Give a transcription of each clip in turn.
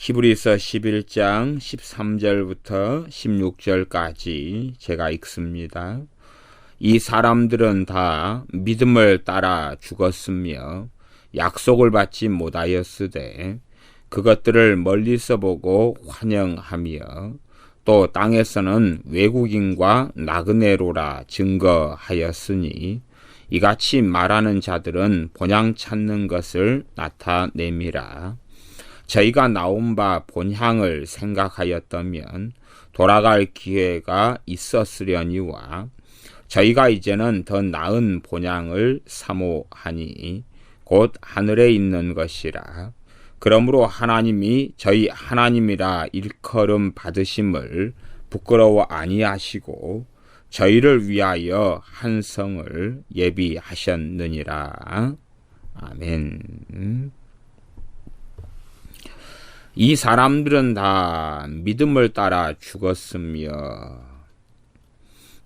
히브리서 11장 13절부터 16절까지 제가 읽습니다. 이 사람들은 다 믿음을 따라 죽었으며 약속을 받지 못하였으되 그것들을 멀리서 보고 환영하며 또 땅에서는 외국인과 나그네로라 증거하였으니 이같이 말하는 자들은 본향 찾는 것을 나타냄이라. 저희가 나온 바 본향을 생각하였다면 돌아갈 기회가 있었으려니와 저희가 이제는 더 나은 본향을 사모하니 곧 하늘에 있는 것이라. 그러므로 하나님이 저희 하나님이라 일컬음 받으심을 부끄러워 아니하시고 저희를 위하여 한 성을 예비하셨느니라. 아멘. 이 사람들은 다 믿음을 따라 죽었으며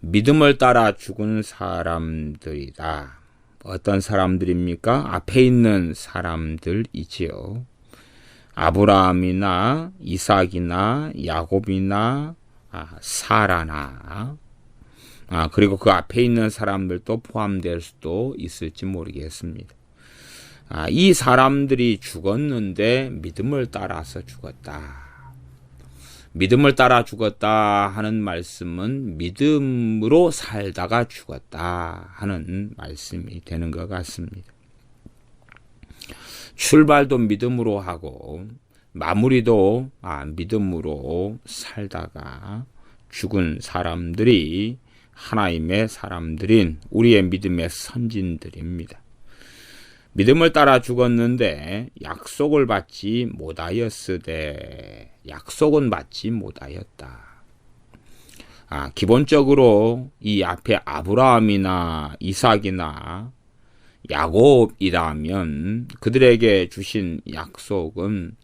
믿음을 따라 죽은 사람들이다. 어떤 사람들입니까? 앞에 있는 사람들이지요. 아브라함이나 이삭이나 야곱이나 사라나 그리고 그 앞에 있는 사람들도 포함될 수도 있을지 모르겠습니다. 이 사람들이 죽었는데 믿음을 따라서 죽었다. 믿음을 따라 죽었다 하는 말씀은 믿음으로 살다가 죽었다 하는 말씀이 되는 것 같습니다. 출발도 믿음으로 하고 마무리도 믿음으로 살다가 죽은 사람들이 하나님의 사람들인 우리의 믿음의 선진들입니다. 믿음을 따라 죽었는데 약속을 받지 못하였으되 약속은 받지 못하였다. 기본적으로 이 앞에 아브라함이나 이삭이나 야곱이라면 그들에게 주신 약속은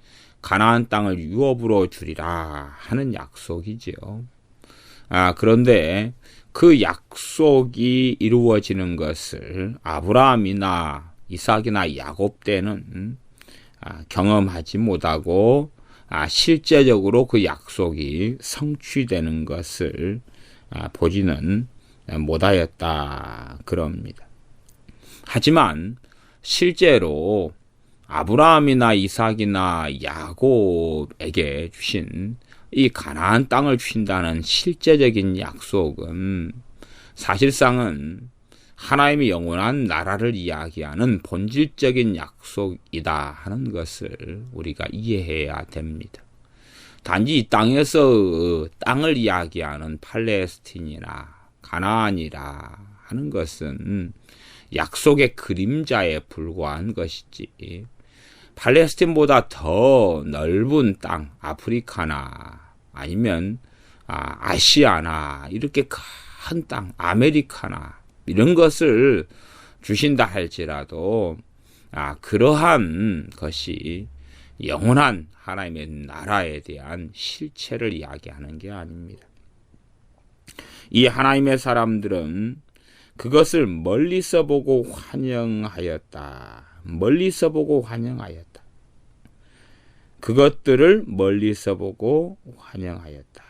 가나안 땅을 유업으로 주리라 하는 약속이지요. 그런데 그 약속이 이루어지는 것을 아브라함이나 이삭이나 야곱 때는 경험하지 못하고 실제적으로 그 약속이 성취되는 것을 보지는 못하였다 그럽니다. 하지만 실제로 아브라함이나 이삭이나 야곱에게 주신 이 가나안 땅을 주신다는 실제적인 약속은 사실상은 하나님의 영원한 나라를 이야기하는 본질적인 약속이다 하는 것을 우리가 이해해야 됩니다. 단지 이 땅에서 땅을 이야기하는 팔레스틴이나 가나안이라 하는 것은 약속의 그림자에 불과한 것이지 팔레스틴보다 더 넓은 땅, 아프리카나 아니면 아시아나 이렇게 큰 땅, 아메리카나 이런 것을 주신다 할지라도 그러한 것이 영원한 하나님의 나라에 대한 실체를 이야기하는 게 아닙니다. 이 하나님의 사람들은 그것을 멀리서 보고 환영하였다. 멀리서 보고 환영하였다. 그것들을 멀리서 보고 환영하였다.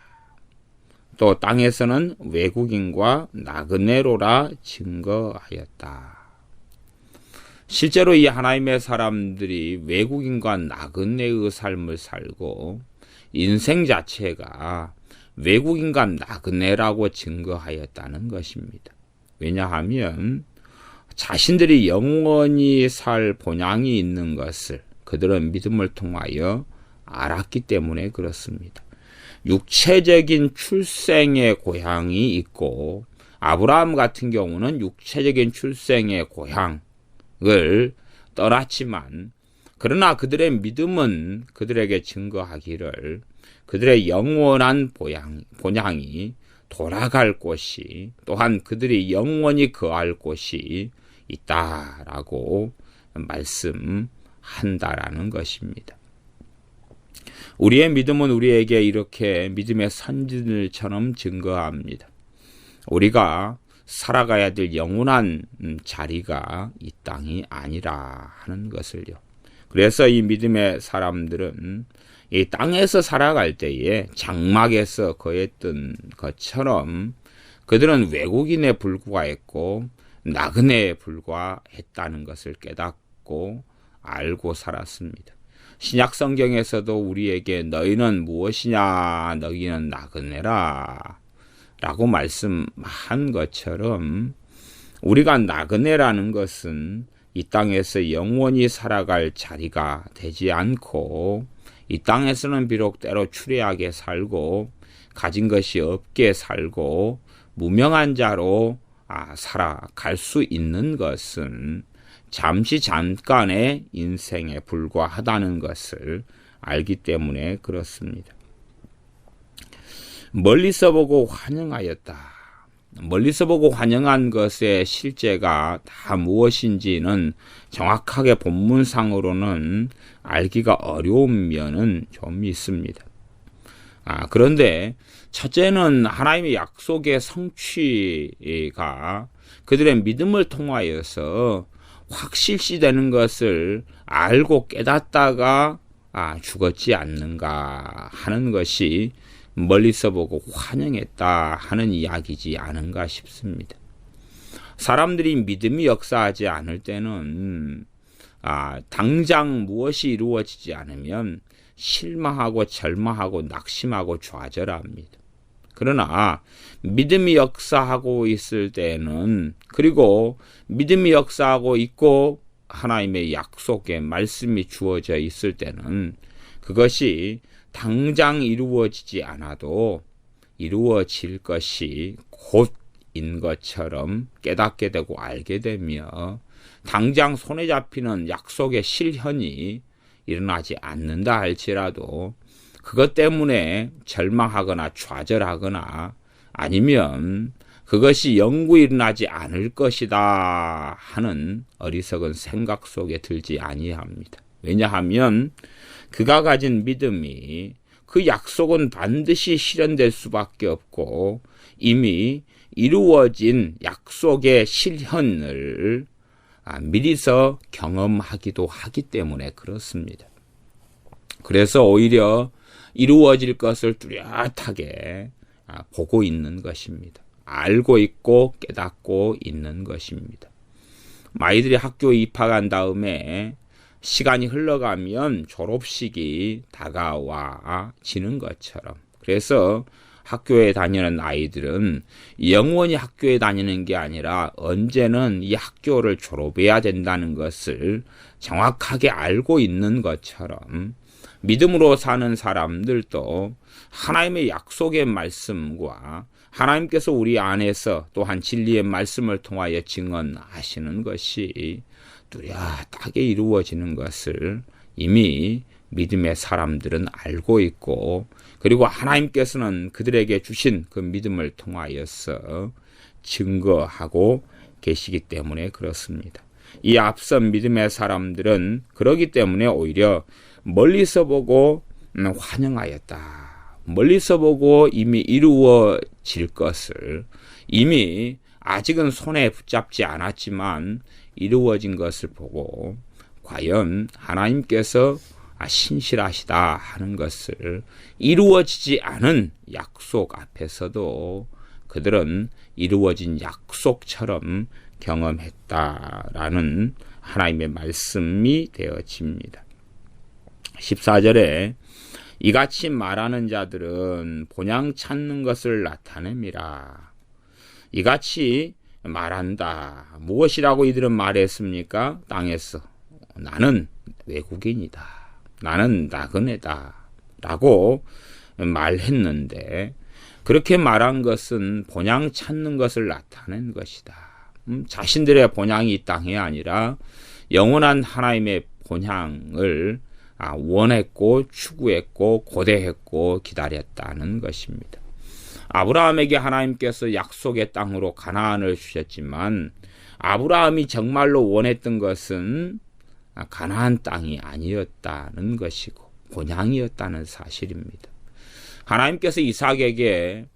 또 땅에서는 외국인과 나그네로라 증거하였다. 실제로 이 하나님의 사람들이 외국인과 나그네의 삶을 살고 인생 자체가 외국인과 나그네라고 증거하였다는 것입니다. 왜냐하면 자신들이 영원히 살 본향이 있는 것을 그들은 믿음을 통하여 알았기 때문에 그렇습니다. 육체적인 출생의 고향이 있고 아브라함 같은 경우는 육체적인 출생의 고향을 떠났지만 그러나 그들의 믿음은 그들에게 증거하기를 그들의 영원한 본향이 돌아갈 곳이 또한 그들이 영원히 거할 곳이 있다라고 말씀한다라는 것입니다. 우리의 믿음은 우리에게 이렇게 믿음의 선진들처럼 증거합니다. 우리가 살아가야 될 영원한 자리가 이 땅이 아니라 하는 것을요. 그래서 이 믿음의 사람들은 이 땅에서 살아갈 때에 장막에서 거했던 것처럼 그들은 외국인에 불과했고 나그네에 불과했다는 것을 깨닫고 알고 살았습니다. 신약 성경에서도 우리에게 너희는 무엇이냐, 너희는 나그네라 라고 말씀한 것처럼 우리가 나그네라는 것은 이 땅에서 영원히 살아갈 자리가 되지 않고 이 땅에서는 비록 때로 추레하게 살고 가진 것이 없게 살고 무명한 자로 살아갈 수 있는 것은 잠시 잠깐의 인생에 불과하다는 것을 알기 때문에 그렇습니다. 멀리서 보고 환영하였다. 멀리서 보고 환영한 것의 실제가 다 무엇인지는 정확하게 본문상으로는 알기가 어려운 면은 좀 있습니다. 그런데 첫째는 하나님의 약속의 성취가 그들의 믿음을 통하여서 확실시되는 것을 알고 깨닫다가 죽었지 않는가 하는 것이 멀리서 보고 환영했다 하는 이야기지 않은가 싶습니다. 사람들이 믿음이 역사하지 않을 때는 당장 무엇이 이루어지지 않으면 실망하고 절망하고 낙심하고 좌절합니다. 그러나 믿음이 역사하고 있을 때는, 그리고 믿음이 역사하고 있고 하나님의 약속의 말씀이 주어져 있을 때는 그것이 당장 이루어지지 않아도 이루어질 것이 곧인 것처럼 깨닫게 되고 알게 되며 당장 손에 잡히는 약속의 실현이 일어나지 않는다 할지라도 그것 때문에 절망하거나 좌절하거나 아니면 그것이 영구 일어나지 않을 것이다 하는 어리석은 생각 속에 들지 아니합니다. 왜냐하면 그가 가진 믿음이 그 약속은 반드시 실현될 수밖에 없고 이미 이루어진 약속의 실현을 미리서 경험하기도 하기 때문에 그렇습니다. 그래서 오히려 이루어질 것을 뚜렷하게 보고 있는 것입니다. 알고 있고 깨닫고 있는 것입니다. 아이들이 학교에 입학한 다음에 시간이 흘러가면 졸업식이 다가와지는 것처럼, 그래서 학교에 다니는 아이들은 영원히 학교에 다니는 게 아니라 언제는 이 학교를 졸업해야 된다는 것을 정확하게 알고 있는 것처럼 믿음으로 사는 사람들도 하나님의 약속의 말씀과 하나님께서 우리 안에서 또한 진리의 말씀을 통하여 증언하시는 것이 뚜렷하게 이루어지는 것을 이미 믿음의 사람들은 알고 있고, 그리고 하나님께서는 그들에게 주신 그 믿음을 통하여서 증거하고 계시기 때문에 그렇습니다. 이 앞선 믿음의 사람들은 그러기 때문에 오히려 멀리서 보고 환영하였다. 멀리서 보고 이미 이루어질 것을, 이미 아직은 손에 붙잡지 않았지만 이루어진 것을 보고 과연 하나님께서 신실하시다 하는 것을 이루어지지 않은 약속 앞에서도 그들은 이루어진 약속처럼 경험했다라는 하나님의 말씀이 되어집니다. 14절에 이같이 말하는 자들은 본향 찾는 것을 나타냅니다. 이같이 말한다. 무엇이라고 이들은 말했습니까? 땅에서 나는 외국인이다. 나는 나그네다. 라고 말했는데, 그렇게 말한 것은 본향 찾는 것을 나타낸 것이다. 자신들의 본향이 이 땅이 아니라 영원한 하나님의 본향을 원했고 추구했고 고대했고 기다렸다는 것입니다. 아브라함에게 하나님께서 약속의 땅으로 가나안을 주셨지만 아브라함이 정말로 원했던 것은 가나안 땅이 아니었다는 것이고 본향이었다는 사실입니다. 하나님께서 이삭에게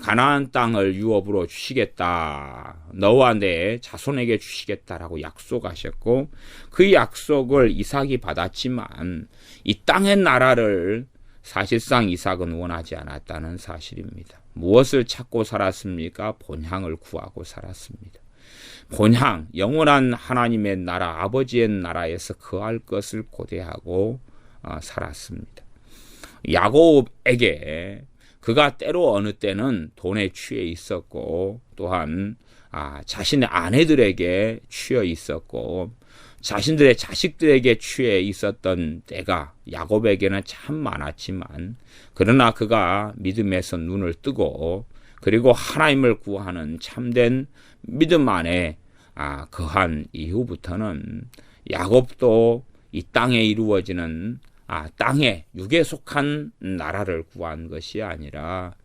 가나안 땅을 유업으로 주시겠다. 너와 내 자손에게 주시겠다라고 약속하셨고 그 약속을 이삭이 받았지만 이 땅의 나라를 사실상 이삭은 원하지 않았다는 사실입니다. 무엇을 찾고 살았습니까? 본향을 구하고 살았습니다. 본향, 영원한 하나님의 나라, 아버지의 나라에서 거할 것을 고대하고 살았습니다. 야곱에게 그가 때로 어느 때는 돈에 취해 있었고 또한 자신의 아내들에게 취해 있었고 자신들의 자식들에게 취해 있었던 때가 야곱에게는 참 많았지만 그러나 그가 믿음에서 눈을 뜨고 그리고 하나님을 구하는 참된 믿음 안에 거한 이후부터는 야곱도 이 땅에 이루어지는 땅에 육에 속한 나라를 구한 것이 아니라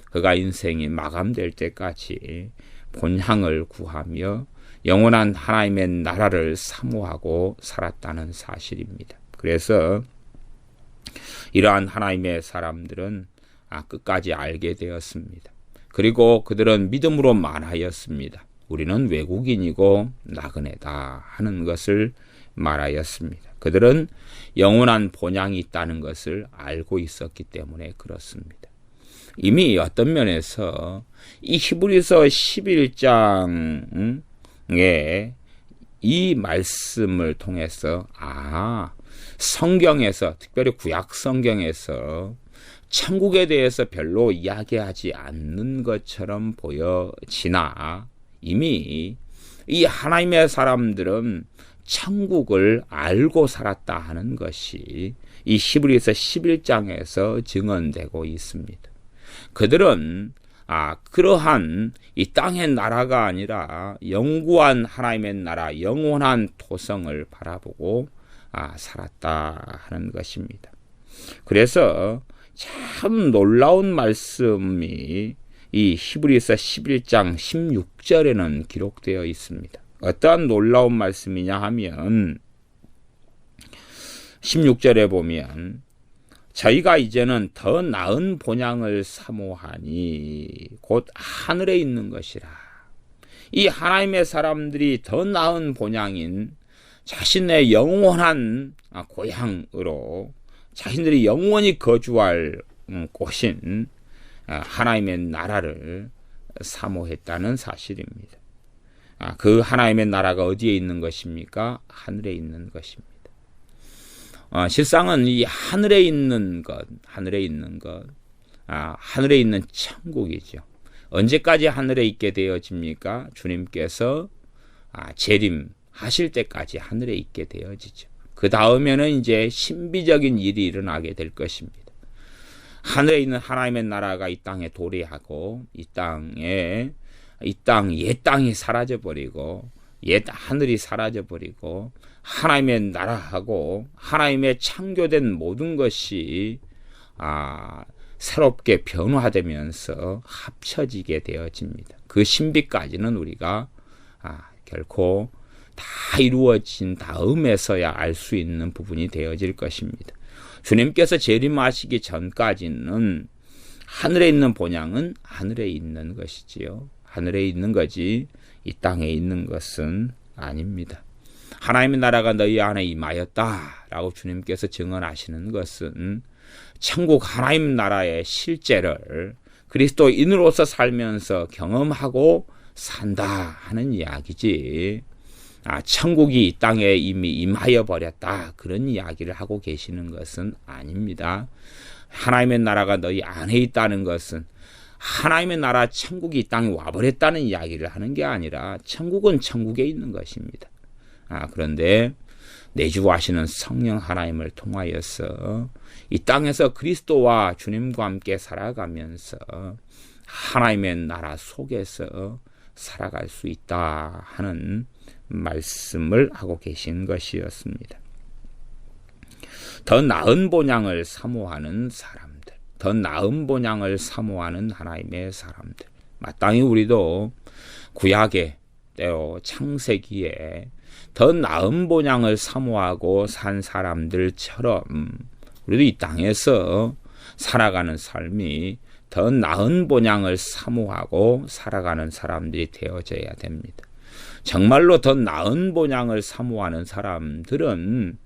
그가 인생이 마감될 때까지 본향을 구하며 영원한 하나님의 나라를 사모하고 살았다는 사실입니다. 그래서 이러한 하나님의 사람들은 끝까지 알게 되었습니다. 그리고 그들은 믿음으로 말하였습니다. 우리는 외국인이고 나그네다 하는 것을 말하였습니다. 그들은 영원한 본향이 있다는 것을 알고 있었기 때문에 그렇습니다. 이미 어떤 면에서 이 히브리서 11장에 이 말씀을 통해서 성경에서 특별히 구약 성경에서 천국에 대해서 별로 이야기하지 않는 것처럼 보여지나 이미 이 하나님의 사람들은 천국을 알고 살았다 하는 것이 이 히브리서 11장에서 증언되고 있습니다. 그들은 그러한 이 땅의 나라가 아니라 영구한 하나님의 나라, 영원한 토성을 바라보고 살았다 하는 것입니다. 그래서 참 놀라운 말씀이 이 히브리서 11장 16절에는 기록되어 있습니다. 어떠한 놀라운 말씀이냐 하면 16절에 보면 저희가 이제는 더 나은 본향을 사모하니 곧 하늘에 있는 것이라. 이 하나님의 사람들이 더 나은 본향인 자신의 영원한 고향으로 자신들이 영원히 거주할 곳인 하나님의 나라를 사모했다는 사실입니다. 그 하나님의 나라가 어디에 있는 것입니까? 하늘에 있는 것입니다. 실상은 이 하늘에 있는 것, 하늘에 있는 천국이죠. 언제까지 하늘에 있게 되어집니까? 주님께서 재림하실 때까지 하늘에 있게 되어지죠. 그 다음에는 이제 신비적인 일이 일어나게 될 것입니다. 하늘에 있는 하나님의 나라가 이 땅에 도래하고 이 땅 옛 땅이 사라져버리고 옛 하늘이 사라져버리고 하나님의 나라하고 하나님의 창조된 모든 것이 새롭게 변화되면서 합쳐지게 되어집니다. 그 신비까지는 우리가 결코 다 이루어진 다음에서야 알 수 있는 부분이 되어질 것입니다. 주님께서 재림하시기 전까지는 하늘에 있는 본향은 하늘에 있는 것이지요. 하늘에 있는 거지 이 땅에 있는 것은 아닙니다. 하나님의 나라가 너희 안에 임하였다라고 주님께서 증언하시는 것은 천국 하나님 나라의 실제를 그리스도인으로서 살면서 경험하고 산다 하는 이야기지 천국이 이 땅에 이미 임하여 버렸다 그런 이야기를 하고 계시는 것은 아닙니다. 하나님의 나라가 너희 안에 있다는 것은 하나님의 나라 천국이 이 땅에 와버렸다는 이야기를 하는 게 아니라 천국은 천국에 있는 것입니다. 그런데 내주하시는 성령 하나님을 통하여서 이 땅에서 그리스도와 주님과 함께 살아가면서 하나님의 나라 속에서 살아갈 수 있다 하는 말씀을 하고 계신 것이었습니다. 더 나은 본향을 사모하는 사람들, 더 나은 본향을 사모하는 하나님의 사람들, 마땅히 우리도 구약의 때로 창세기에 더 나은 본향을 사모하고 산 사람들처럼 우리도 이 땅에서 살아가는 삶이 더 나은 본향을 사모하고 살아가는 사람들이 되어져야 됩니다. 정말로 더 나은 본향을 사모하는 사람들은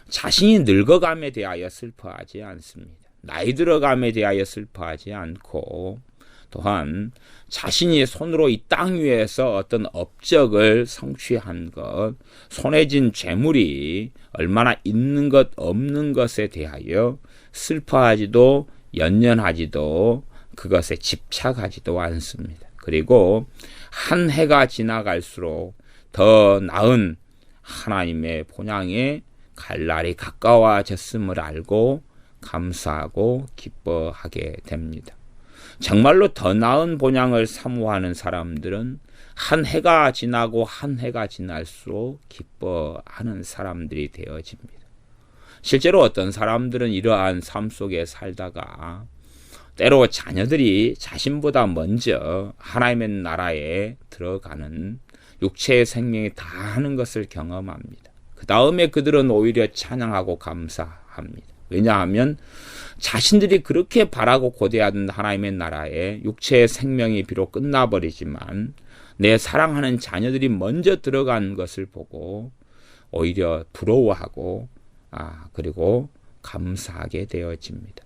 자신이 늙어감에 대하여 슬퍼하지 않습니다. 나이 들어감에 대하여 슬퍼하지 않고, 또한 자신이 손으로 이 땅 위에서 어떤 업적을 성취한 것, 손에 쥔 재물이 얼마나 있는 것 없는 것에 대하여 슬퍼하지도 연연하지도 그것에 집착하지도 않습니다. 그리고 한 해가 지나갈수록 더 나은 하나님의 본향에 갈 날이 가까워졌음을 알고 감사하고 기뻐하게 됩니다. 정말로 더 나은 본향을 사모하는 사람들은 한 해가 지나고 한 해가 지날수록 기뻐하는 사람들이 되어집니다. 실제로 어떤 사람들은 이러한 삶 속에 살다가 때로 자녀들이 자신보다 먼저 하나님의 나라에 들어가는 육체의 생명이 다하는 것을 경험합니다. 그 다음에 그들은 오히려 찬양하고 감사합니다. 왜냐하면 자신들이 그렇게 바라고 고대하던 하나님의 나라에 육체의 생명이 비록 끝나버리지만 내 사랑하는 자녀들이 먼저 들어간 것을 보고 오히려 부러워하고 그리고 감사하게 되어집니다.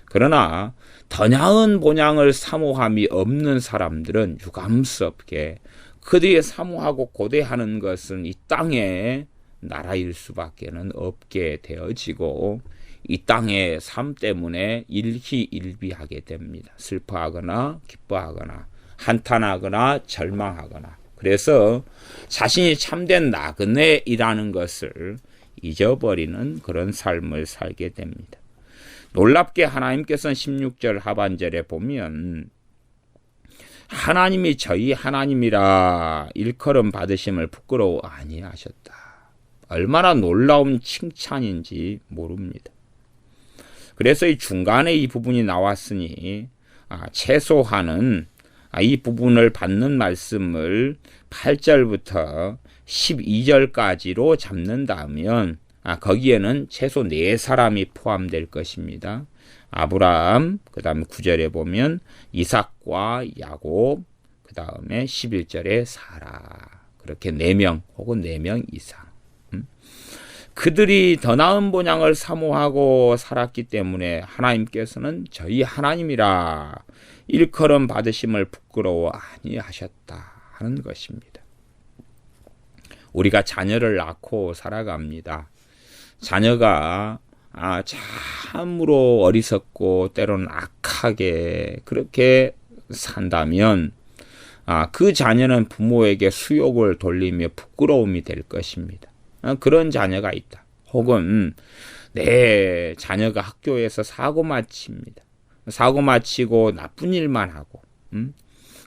그러나 더 나은 본향을 사모함이 없는 사람들은 유감스럽게 그들이 사모하고 고대하는 것은 이 땅의 나라일 수밖에는 없게 되어지고 이 땅의 삶 때문에 일희일비하게 됩니다. 슬퍼하거나 기뻐하거나 한탄하거나 절망하거나, 그래서 자신이 참된 나그네이라는 것을 잊어버리는 그런 삶을 살게 됩니다. 놀랍게 하나님께서는 16절 하반절에 보면 하나님이 저희 하나님이라 일컬음 받으심을 부끄러워 아니하셨다. 얼마나 놀라운 칭찬인지 모릅니다. 그래서 이 중간에 이 부분이 나왔으니 최소한은 이 부분을 받는 말씀을 8절부터 12절까지로 잡는다면 거기에는 최소 4사람이 포함될 것입니다. 아브라함, 그 다음에 9절에 보면 이삭과 야곱, 그 다음에 11절에 사라. 그렇게 4명 혹은 4명 이상. 그들이 더 나은 본향을 사모하고 살았기 때문에 하나님께서는 저희 하나님이라 일컬음 받으심을 부끄러워 아니하셨다 하는 것입니다. 우리가 자녀를 낳고 살아갑니다. 자녀가 참으로 어리석고 때로는 악하게 그렇게 산다면 그 자녀는 부모에게 수욕을 돌리며 부끄러움이 될 것입니다. 그런 자녀가 있다. 혹은 내 자녀가 학교에서 사고 마치고 나쁜 일만 하고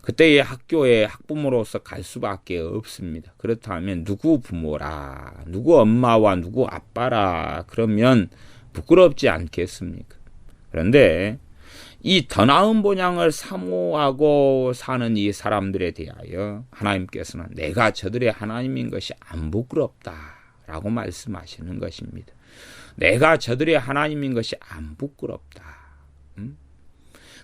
그때의 학교에 학부모로서 갈 수밖에 없습니다. 그렇다면 누구 부모라, 누구 엄마와 누구 아빠라 그러면 부끄럽지 않겠습니까? 그런데 이 더 나은 본향을 사모하고 사는 이 사람들에 대하여 하나님께서는 내가 저들의 하나님인 것이 안 부끄럽다라고 말씀하시는 것입니다. 내가 저들의 하나님인 것이 안 부끄럽다.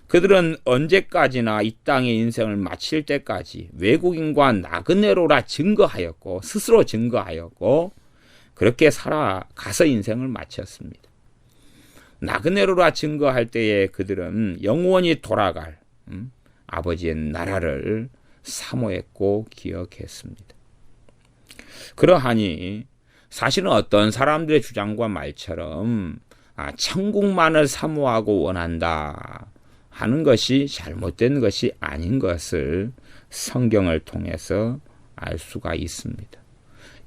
그들은 언제까지나 이 땅의 인생을 마칠 때까지 외국인과 나그네로라 증거하였고 스스로 증거하였고 그렇게 살아가서 인생을 마쳤습니다. 나그네로라 증거할 때에 그들은 영원히 돌아갈 아버지의 나라를 사모했고 기억했습니다. 그러하니 사실은 어떤 사람들의 주장과 말처럼 천국만을 사모하고 원한다 하는 것이 잘못된 것이 아닌 것을 성경을 통해서 알 수가 있습니다.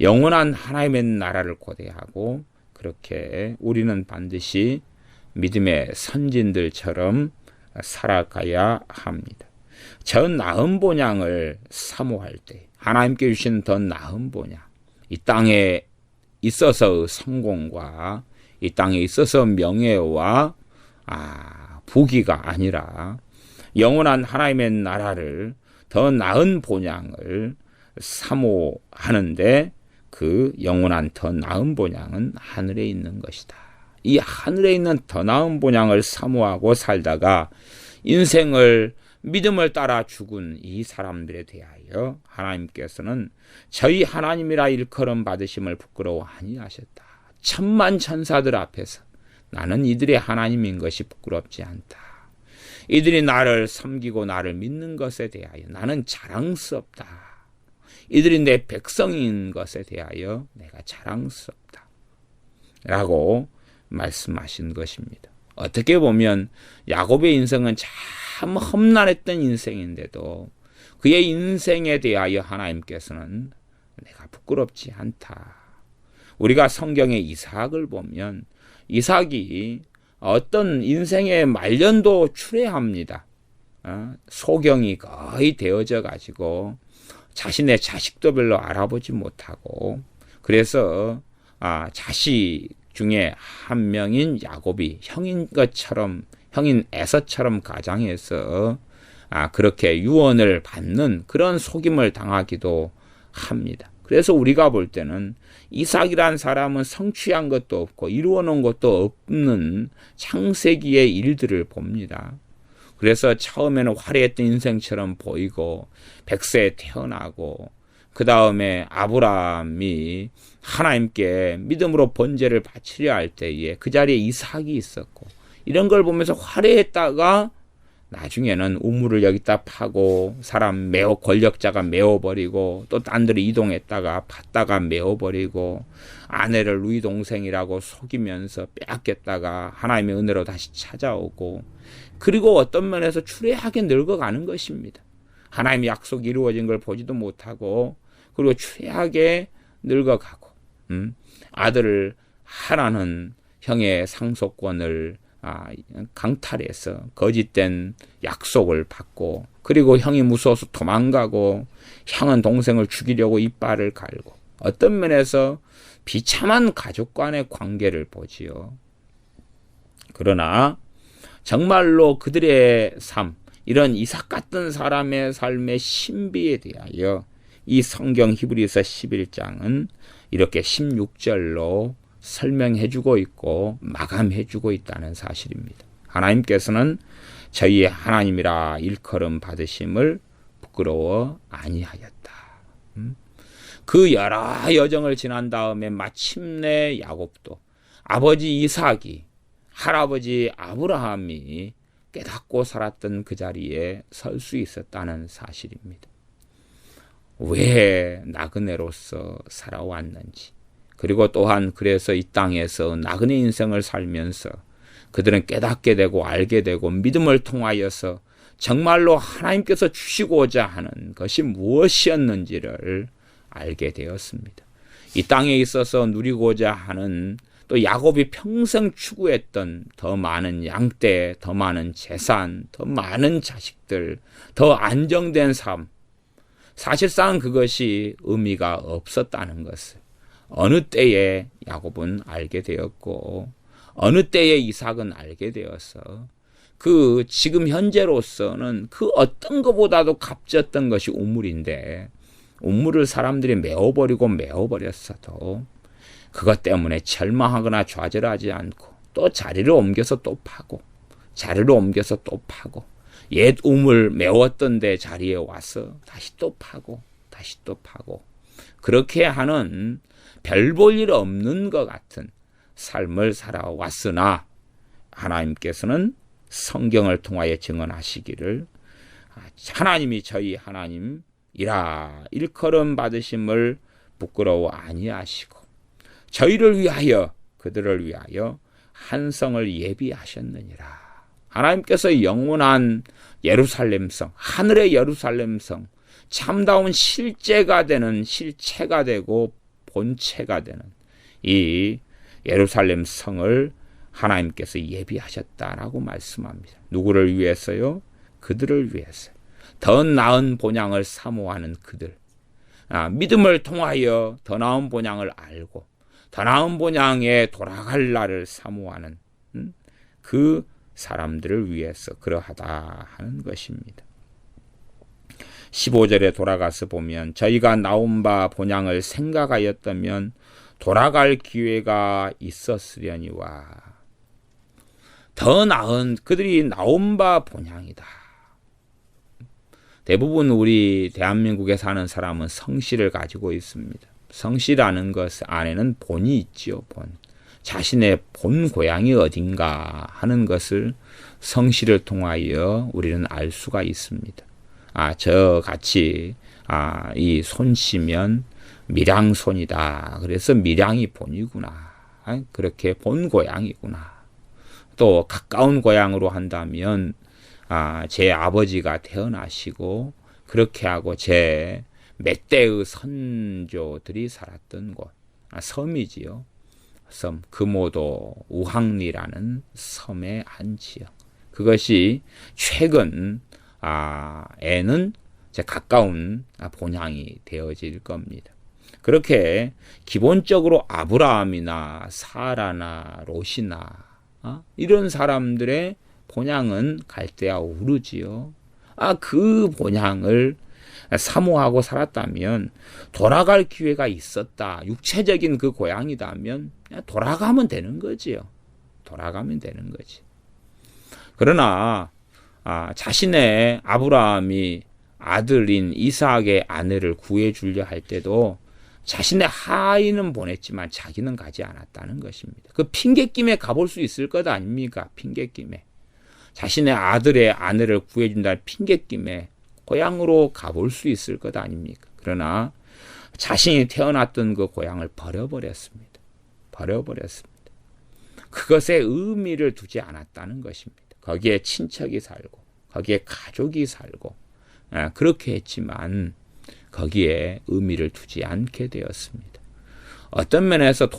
영원한 하나님의 나라를 고대하고 그렇게 우리는 반드시 믿음의 선진들처럼 살아가야 합니다. 저 나은 본향을 사모할 때 하나님께 주신 더 나은 본향, 이 땅에 있어서의 성공과 이 땅에 있어서 명예와 부귀가 아니라 영원한 하나님의 나라를 더 나은 본향을 사모하는데 그 영원한 더 나은 본향은 하늘에 있는 것이다. 이 하늘에 있는 더 나은 본향을 사모하고 살다가 인생을 믿음을 따라 죽은 이 사람들에 대하여 하나님께서는 저희 하나님이라 일컬음 받으심을 부끄러워 아니하셨다. 천만 천사들 앞에서 나는 이들의 하나님인 것이 부끄럽지 않다. 이들이 나를 섬기고 나를 믿는 것에 대하여 나는 자랑스럽다. 이들이 내 백성인 것에 대하여 내가 자랑스럽다. 라고 말씀하신 것입니다. 어떻게 보면 야곱의 인생은 참 험난했던 인생인데도 그의 인생에 대하여 하나님께서는 내가 부끄럽지 않다. 우리가 성경의 이삭을 보면 이삭이 어떤 인생의 말년도 추레합니다. 소경이 거의 되어져 가지고 자신의 자식도 별로 알아보지 못하고 그래서 자식 중에 한 명인 야곱이 형인 에서처럼 가장해서 그렇게 유언을 받는 그런 속임을 당하기도 합니다. 그래서 우리가 볼 때는 이삭이란 사람은 성취한 것도 없고 이루어 놓은 것도 없는 창세기의 일들을 봅니다. 그래서 처음에는 화려했던 인생처럼 보이고 100세에 태어나고 그 다음에 아브라함이 하나님께 믿음으로 번제를 바치려 할 때에 그 자리에 이삭이 있었고 이런 걸 보면서 화려했다가 나중에는 우물을 여기다 파고 사람 권력자가 메워버리고 또 딴 데로 이동했다가 받다가 메워버리고 아내를 누이 동생이라고 속이면서 빼앗겼다가 하나님의 은혜로 다시 찾아오고 그리고 어떤 면에서 추레하게 늙어가는 것입니다. 하나님의 약속이 이루어진 걸 보지도 못하고 그리고 추레하게 늙어가고 아들을 하나는 형의 상속권을 강탈해서 거짓된 약속을 받고 그리고 형이 무서워서 도망가고 형은 동생을 죽이려고 이빨을 갈고 어떤 면에서 비참한 가족 간의 관계를 보지요. 그러나 정말로 그들의 삶, 이런 이삭 같은 사람의 삶의 신비에 대하여 이 성경 히브리서 11장은 이렇게 16절로 설명해주고 있고 마감해주고 있다는 사실입니다. 하나님께서는 저희의 하나님이라 일컬음 받으심을 부끄러워 아니하였다. 그 여러 여정을 지난 다음에 마침내 야곱도 아버지 이삭이 할아버지 아브라함이 깨닫고 살았던 그 자리에 설 수 있었다는 사실입니다. 왜 나그네로서 살아왔는지 그리고 또한 그래서 이 땅에서 나그네 인생을 살면서 그들은 깨닫게 되고 알게 되고 믿음을 통하여서 정말로 하나님께서 주시고자 하는 것이 무엇이었는지를 알게 되었습니다. 이 땅에 있어서 누리고자 하는 또 야곱이 평생 추구했던 더 많은 양떼, 더 많은 재산, 더 많은 자식들, 더 안정된 삶, 사실상 그것이 의미가 없었다는 것을 어느 때에 야곱은 알게 되었고 어느 때에 이삭은 알게 되어서 그 지금 현재로서는 그 어떤 것보다도 값졌던 것이 우물인데 우물을 사람들이 메워버렸어도 그것 때문에 절망하거나 좌절하지 않고 또 자리를 옮겨서 또 파고 자리를 옮겨서 또 파고 옛 우물 메웠던 데 자리에 와서 다시 또 파고 다시 또 파고 그렇게 하는 별 볼 일 없는 것 같은 삶을 살아왔으나 하나님께서는 성경을 통하여 증언하시기를 하나님이 저희 하나님이라 일컬음 받으심을 부끄러워 아니하시고 저희를 위하여 그들을 위하여 한 성을 예비하셨느니라. 하나님께서 영원한 예루살렘성, 하늘의 예루살렘성, 참다운 실제가 되고 본체가 되는 이 예루살렘 성을 하나님께서 예비하셨다라고 말씀합니다. 누구를 위해서요? 그들을 위해서. 더 나은 본향을 사모하는 그들. 믿음을 통하여 더 나은 본향을 알고 더 나은 본향에 돌아갈 날을 사모하는 그 사람들을 위해서 그러하다 하는 것입니다. 15절에 돌아가서 보면 저희가 나온 바 본향을 생각하였다면 돌아갈 기회가 있었으려니와 더 나은 그들이 나온 바 본향이다. 대부분 우리 대한민국에 사는 사람은 성씨를 가지고 있습니다. 성씨라는 것 안에는 본이 있지요. 본. 자신의 본 고향이 어딘가 하는 것을 성씨를 통하여 우리는 알 수가 있습니다. 저같이 이 손씨면 밀양손이다. 그래서 밀양이 본이구나. 그렇게 본 고향이구나. 또 가까운 고향으로 한다면 제 아버지가 태어나시고 그렇게 하고 제 몇 대의 선조들이 살았던 곳, 섬이지요. 섬, 금오도 우항리라는 섬의 한 지역. 그것이 최근 에는 가까운 본향이 되어질 겁니다. 그렇게 기본적으로 아브라함이나 사라나 롯이나 이런 사람들의 본향은 갈대아 우르지요. 그 본향을 사모하고 살았다면 돌아갈 기회가 있었다. 육체적인 그 고향이다면 돌아가면 되는 거지요. 돌아가면 되는 거지. 그러나 자신의 아브라함이 아들인 이삭의 아내를 구해주려 할 때도 자신의 하인은 보냈지만 자기는 가지 않았다는 것입니다. 그 핑계김에 가볼 수 있을 것 아닙니까? 핑계김에. 자신의 아들의 아내를 구해준다는 핑계김에 고향으로 가볼 수 있을 것 아닙니까? 그러나 자신이 태어났던 그 고향을 버려버렸습니다. 버려버렸습니다. 그것에 의미를 두지 않았다는 것입니다. 거기에 친척이 살고 거기에 가족이 살고 그렇게 했지만 거기에 의미를 두지 않게 되었습니다. 어떤 면에서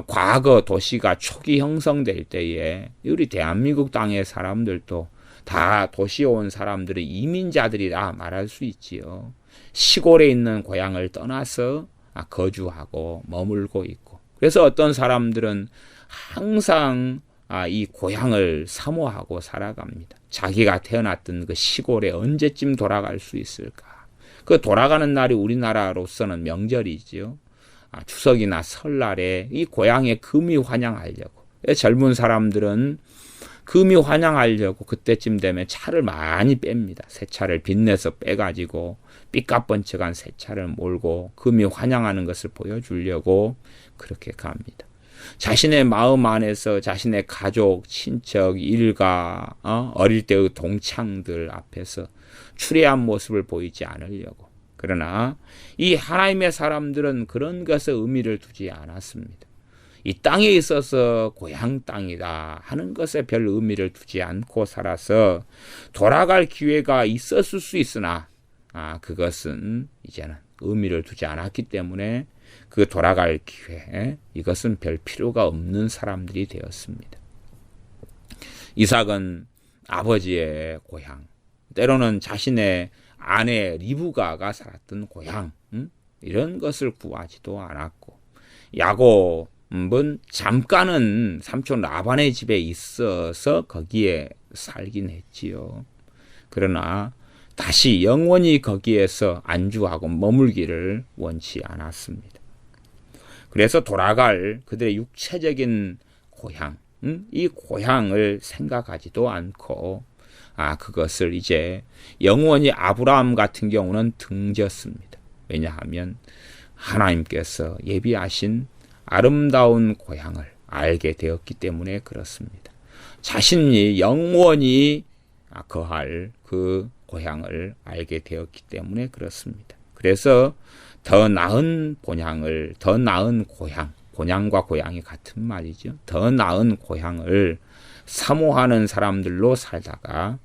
과거 도시가 초기 형성될 때에 우리 대한민국 땅의 사람들도 다 도시에 온 사람들은 이민자들이라 말할 수 있지요. 시골에 있는 고향을 떠나서 거주하고 머물고 있고, 그래서 어떤 사람들은 항상 이 고향을 사모하고 살아갑니다. 자기가 태어났던 그 시골에 언제쯤 돌아갈 수 있을까? 그 돌아가는 날이 우리나라로서는 명절이지요. 추석이나 설날에 이 고향에 금이 환영하려고, 젊은 사람들은 금이 환영하려고 그때쯤 되면 차를 많이 뺍니다. 새 차를 빚내서 빼가지고 삐까뻔쩍한 새 차를 몰고 금이 환영하는 것을 보여주려고 그렇게 갑니다. 자신의 마음 안에서 자신의 가족, 친척, 일가, 어릴 때의 동창들 앞에서 추레한 모습을 보이지 않으려고. 그러나 이 하나님의 사람들은 그런 것에 의미를 두지 않았습니다. 이 땅에 있어서 고향 땅이다 하는 것에 별 의미를 두지 않고 살아서 돌아갈 기회가 있었을 수 있으나 그것은 이제는 의미를 두지 않았기 때문에 그 돌아갈 기회, 이것은 별 필요가 없는 사람들이 되었습니다. 이삭은 아버지의 고향, 때로는 자신의 아내 리브가가 살았던 고향, 이런 것을 구하지도 않았고, 야곱은 잠깐은 삼촌 라반의 집에 있어서 거기에 살긴 했지요. 그러나 다시 영원히 거기에서 안주하고 머물기를 원치 않았습니다. 그래서 돌아갈 그들의 육체적인 고향, 이 고향을 생각하지도 않고 그것을 이제 영원히 아브라함 같은 경우는 등졌습니다. 왜냐하면 하나님께서 예비하신 아름다운 고향을 알게 되었기 때문에 그렇습니다. 자신이 영원히 거할 그 고향을 알게 되었기 때문에 그렇습니다. 그래서 더 나은 본향을, 더 나은 고향, 본향과 고향이 같은 말이죠. 더 나은 고향을 사모하는 사람들로 살다가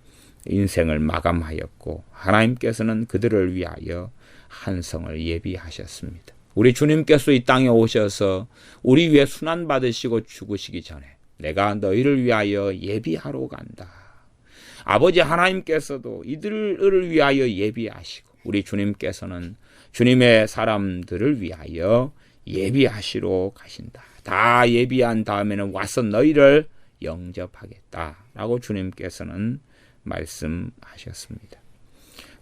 인생을 마감하였고, 하나님께서는 그들을 위하여 한 성을 예비하셨습니다. 우리 주님께서 이 땅에 오셔서 우리 위해 순환받으시고 죽으시기 전에 내가 너희를 위하여 예비하러 간다. 아버지 하나님께서도 이들을 위하여 예비하시고, 우리 주님께서는 주님의 사람들을 위하여 예비하시러 가신다. 다 예비한 다음에는 와서 너희를 영접하겠다라고 주님께서는 말씀하셨습니다.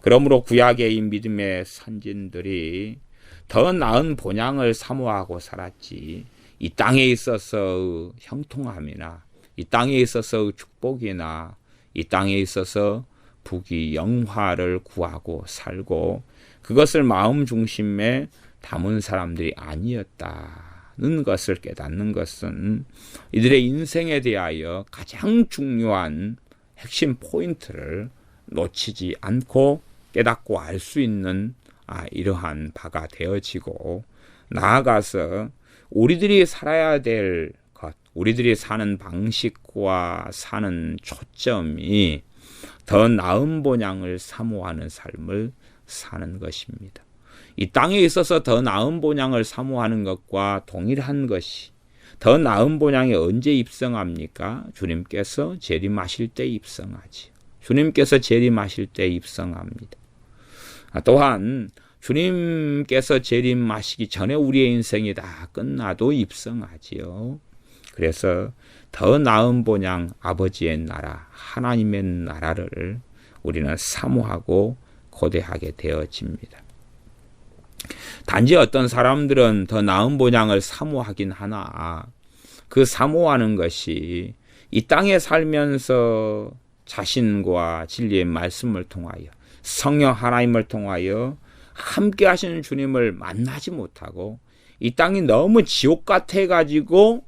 그러므로 구약의 이 믿음의 선진들이 더 나은 본향을 사모하고 살았지, 이 땅에 있어서 형통함이나 이 이 땅에 있어서 축복이나 이 땅에 있어서 부귀 영화를 구하고 살고 그것을 마음 중심에 담은 사람들이 아니었다는 것을 깨닫는 것은 이들의 인생에 대하여 가장 중요한 핵심 포인트를 놓치지 않고 깨닫고 알 수 있는 이러한 바가 되어지고 나아가서 우리들이 살아야 될 것, 우리들이 사는 방식과 사는 초점이 더 나은 본향을 사모하는 삶을 사는 것입니다. 이 땅에 있어서 더 나은 본향을 사모하는 것과 동일한 것이 더 나은 본향이 언제 입성합니까? 주님께서 재림하실 때 입성하지. 주님께서 재림하실 때 입성합니다. 또한 주님께서 재림하시기 전에 우리의 인생이 다 끝나도 입성하지요. 그래서 더 나은 본향 아버지의 나라, 하나님의 나라를 우리는 사모하고 고대하게 되어집니다. 단지 어떤 사람들은 더 나은 본향을 사모하긴 하나 그 사모하는 것이 이 땅에 살면서 자신과 진리의 말씀을 통하여 성령 하나님을 통하여 함께 하시는 주님을 만나지 못하고 이 땅이 너무 지옥 같아가지고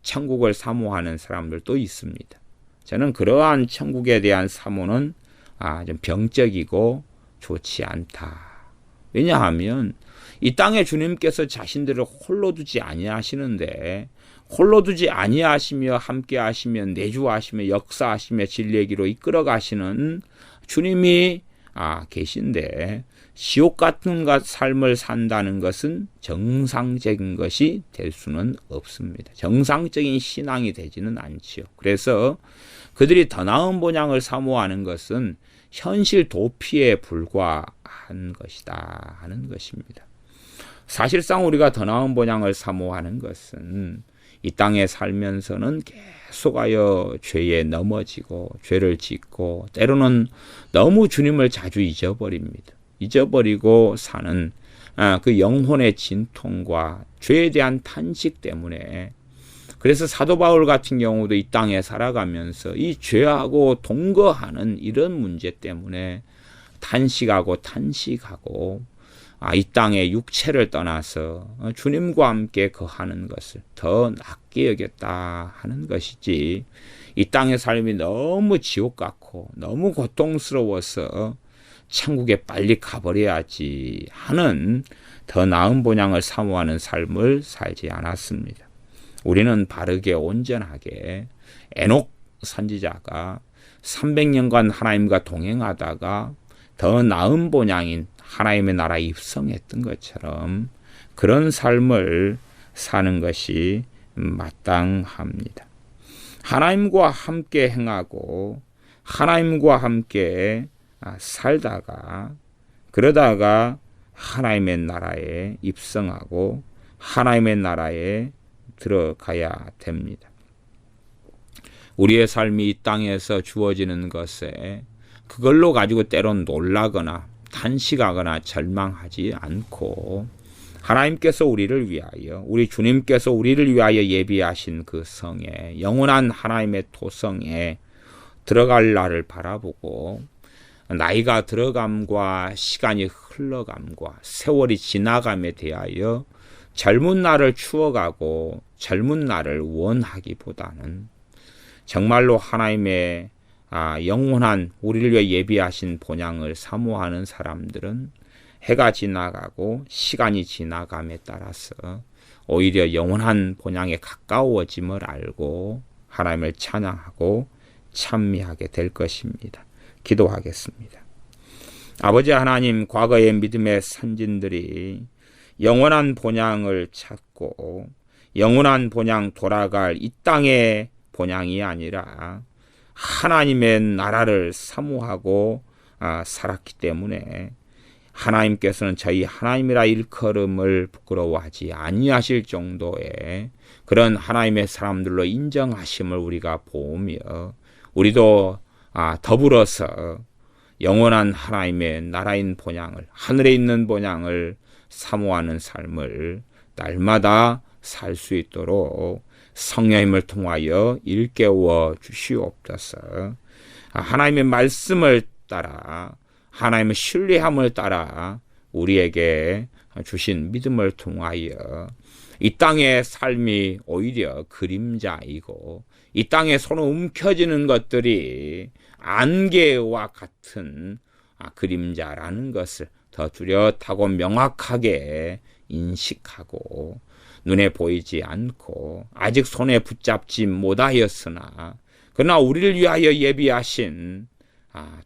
천국을 사모하는 사람들도 있습니다. 저는 그러한 천국에 대한 사모는 좀 병적이고 좋지 않다. 왜냐하면 이 땅에 주님께서 자신들을 홀로 두지 아니하시는데 홀로 두지 아니하시며 함께 하시며 내주하시며 역사하시며 진리의 길로 이끌어 가시는 주님이 계신데 지옥 같은 삶을 산다는 것은 정상적인 것이 될 수는 없습니다. 정상적인 신앙이 되지는 않지요. 그래서 그들이 더 나은 본향을 사모하는 것은 현실 도피에 불과한 것이다 하는 것입니다. 사실상 우리가 더 나은 본향을 사모하는 것은 이 땅에 살면서는 계속하여 죄에 넘어지고 죄를 짓고 때로는 너무 주님을 자주 잊어버립니다. 잊어버리고 사는 그 영혼의 진통과 죄에 대한 탄식 때문에 그래서 사도 바울 같은 경우도 이 땅에 살아가면서 이 죄하고 동거하는 이런 문제 때문에 탄식하고 이 땅의 육체를 떠나서 주님과 함께 거하는 것을 더 낫게 여겼다 하는 것이지 이 땅의 삶이 너무 지옥 같고 너무 고통스러워서 천국에 빨리 가버려야지 하는 더 나은 본향을 사모하는 삶을 살지 않았습니다. 우리는 바르게 온전하게 에녹 선지자가 300년간 하나님과 동행하다가 더 나은 본향인 하나님의 나라에 입성했던 것처럼 그런 삶을 사는 것이 마땅합니다. 하나님과 함께 행하고 하나님과 함께 살다가 그러다가 하나님의 나라에 입성하고 하나님의 나라에 들어가야 됩니다. 우리의 삶이 이 땅에서 주어지는 것에 그걸로 가지고 때론 놀라거나 탄식하거나 절망하지 않고 하나님께서 우리를 위하여 우리 주님께서 우리를 위하여 예비하신 그 성에 영원한 하나님의 토성에 들어갈 날을 바라보고 나이가 들어감과 시간이 흘러감과 세월이 지나감에 대하여 젊은 날을 추억하고 젊은 날을 원하기보다는 정말로 하나님의 영원한 우리를 위해 예비하신 본향을 사모하는 사람들은 해가 지나가고 시간이 지나감에 따라서 오히려 영원한 본향에 가까워짐을 알고 하나님을 찬양하고 찬미하게 될 것입니다. 기도하겠습니다. 아버지 하나님, 과거의 믿음의 선진들이 영원한 본향을 찾고 영원한 본향 돌아갈 이 땅의 본향이 아니라 하나님의 나라를 사모하고 살았기 때문에 하나님께서는 저희 하나님이라 일컬음을 부끄러워하지 아니하실 정도의 그런 하나님의 사람들로 인정하심을 우리가 보며 우리도 더불어서 영원한 하나님의 나라인 본향을 하늘에 있는 본향을 사모하는 삶을 날마다 살 수 있도록 성령님을 통하여 일깨워 주시옵소서. 하나님의 말씀을 따라 하나님의 신뢰함을 따라 우리에게 주신 믿음을 통하여 이 땅의 삶이 오히려 그림자이고 이 땅에 손을 움켜쥐는 것들이 안개와 같은 그림자라는 것을 더 뚜렷하고 명확하게 인식하고 눈에 보이지 않고 아직 손에 붙잡지 못하였으나 그러나 우리를 위하여 예비하신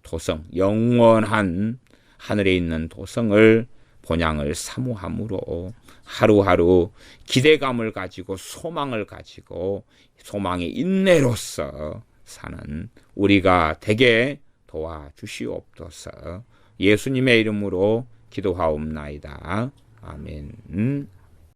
도성, 영원한 하늘에 있는 도성을 본향을 사모함으로 하루하루 기대감을 가지고 소망을 가지고 소망의 인내로서 사는 우리가 되게 도와주시옵소서. 예수님의 이름으로 기도하옵나이다. 아멘.